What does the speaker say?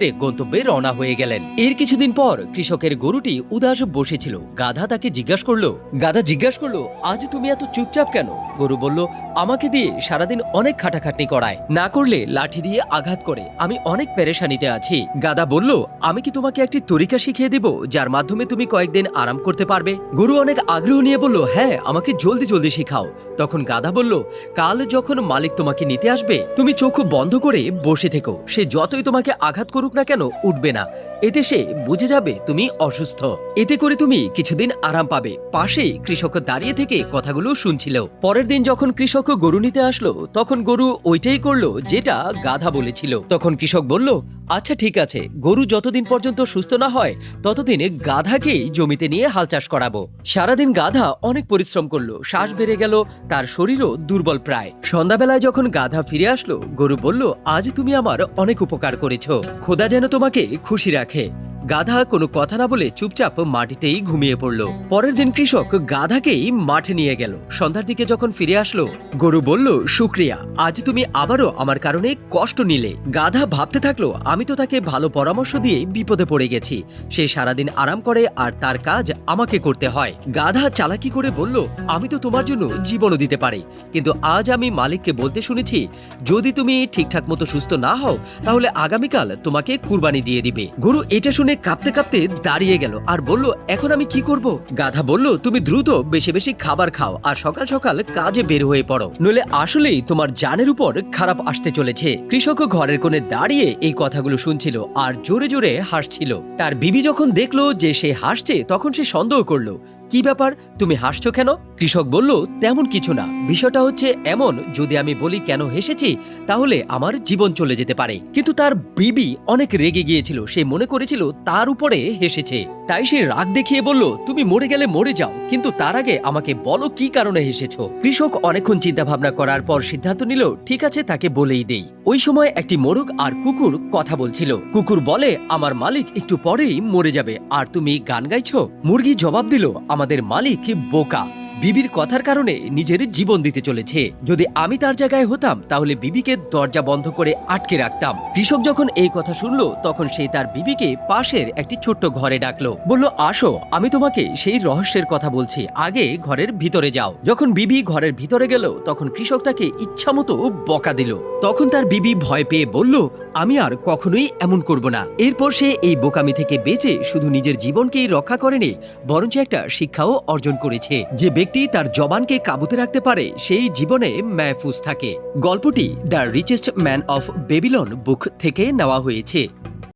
গন্তব্যে রওনা হয়ে গেলেন। এর কিছুদিন পর কৃষকের গরুটি উদাস বসেছিল। গাধা তাকে জিজ্ঞাসা করলো আজ তুমি এত চুপচাপ কেন? গরু বলল, আমাকে দিয়ে সারাদিন অনেক খাটাখাটনি করায়, না করলে লাঠি দিয়ে আঘাত করে, আমি অনেক পেরেশানিতে আছি। গাধা বলল, আমি কি তোমাকে একটি তরিকা শিখিয়ে দেব যার মাধ্যমে তুমি কয়েকদিন আরাম করতে পারবে? গরু অনেক আগ্রহ নিয়ে বলল, হ্যাঁ, আমাকে জলদি জলদি শিখাও। তখন গাধা বলল, কাল যখন মালিক তোমাকে নিতে আসবে তুমি চোখ বন্ধ করে বসে থেকো। সে যতই তোমাকে আঘাত করুক না কেন উঠবে না। এতে সে বুঝে যাবে তুমি অসুস্থ। এতে করে তুমি কিছুদিন আরাম পাবে। পাশেই কৃষক দাঁড়িয়ে থেকে কথাগুলো শুনছিল। পরের দিন যখন কৃষক গরু নিতে আসলো তখন গরু ওইটাই করলো যেটা গাধা বলেছিল। তখন কৃষক বলল, আচ্ছা ঠিক আছে, গরু যতদিন পর্যন্ত সুস্থ না হয় ততদিন গাধাকেই জমিতে নিয়ে হাল চাষ করাবো। সারাদিন গাধা অনেক পরিশ্রম করলো, শ্বাস বেড়ে গেল, তার শরীরও দুর্বল প্রায়। সন্ধ্যাবেলায় যখন গাধা ফিরে আসলো গরু বলল, আজ তুমি আমার অনেক উপকার করেছো, খোদা যেন তোমাকে খুশি রাখে। গাধা কোনো কথা না বলে চুপচাপ মাটিতেই ঘুমিয়ে পড়ল। পরের দিন কৃষক গাধাকেই মাঠে নিয়ে গেল। সন্ধ্যার দিকে যখন ফিরে আসলো গরু বলল, শুক্রিয়া, আজ তুমি আবারও আমার কারণে কষ্ট নিলে। গাধা ভাবতে থাকলো, আমি তো তাকে ভালো পরামর্শ দিয়ে বিপদে পড়ে গেছি। সে সারাদিন আরাম করে আর তার কাজ আমাকে করতে হয়। গাধা চালাকি করে বলল, আমি তো তোমার জন্য জীবনও দিতে পারি, কিন্তু আজ আমি মালিককে বলতে শুনেছি যদি তুমি ঠিকঠাক মতো সুস্থ না হও তাহলে আগামীকাল তোমাকে কুরবানি দিয়ে দিবে। গরু এটা শুনে কাঁপতে কাঁপতে দাঁড়িয়ে গেল আর বলল, এখন আমি কি করব? গাধা বলল, তুমি দ্রুত বেশি বেশি খাবার খাও আর সকাল সকাল কাজে বের হয়ে পড়ো, নইলে আসলেই তোমার জানের উপর খারাপ আসতে চলেছে। কৃষক ঘরের কোণে দাঁড়িয়ে এই কথাগুলো শুনছিল আর জোরে জোরে হাসছিল। তার বিবি যখন দেখলো যে সে হাসছে তখন সে সন্দেহ করলো, কি ব্যাপার, তুমি হাসছো কেন? কৃষক বলল, তেমন কিছু না, বিষয়টা হচ্ছে এমন, যদি আমি বলি কেন হেসেছি তাহলে আমার জীবন চলে যেতে পারে। কিন্তু তার বিবি অনেক রেগে গিয়েছিল, সে মনে করেছিল তার উপরে হেসেছে। তাই সে রাগ দেখিয়ে বলল, তুমি মরে গেলে মরে যাও, কিন্তু তার আগে আমাকে বলো কি কারণে হেসেছো। কৃষক অনেকক্ষণ চিন্তা ভাবনা করার পর সিদ্ধান্ত নিল, ঠিক আছে, তাকে বলেই দেই। ওই সময় একটি মোরগ আর কুকুর কথা বলছিল। কুকুর বলে, আমার মালিক একটু পরেই মরে যাবে আর তুমি গান গাইছো। মুরগি জবাব দিল, আমাদের মালিক বোকা, বিবির কথার কারণে নিজের জীবন দিতে চলেছে। যদি আমি তার জায়গায় হতাম তাহলে বিবিকে দরজা বন্ধ করে আটকে রাখতাম। কৃষক যখন এই কথা শুনলো তখন সে তার বিবিকে পাশের একটি ছোট্ট ঘরে ডাকলো, বলল, আসো, আমি তোমাকে সেই রহস্যের কথা বলছি, আগে ঘরের ভিতরে যাও। যখন বিবি ঘরের ভিতরে গেল তখন কৃষক তাকে ইচ্ছামতো বকা দিল। তখন তার বিবি ভয় পেয়ে বলল, আমি আর কখনোই এমন করব না। এরপর সে এই বোকামি থেকে বেঁচে শুধু নিজের জীবনকেই রক্ষা করেনি, বরঞ্চ একটা শিক্ষাও অর্জন করেছে। যে ব্যক্তি তার জবানকে কাবুতে রাখতে পারে সেই জীবনে মাহফুজ থাকে। গল্পটি the richest man of Babylon book থেকে নেওয়া হয়েছে।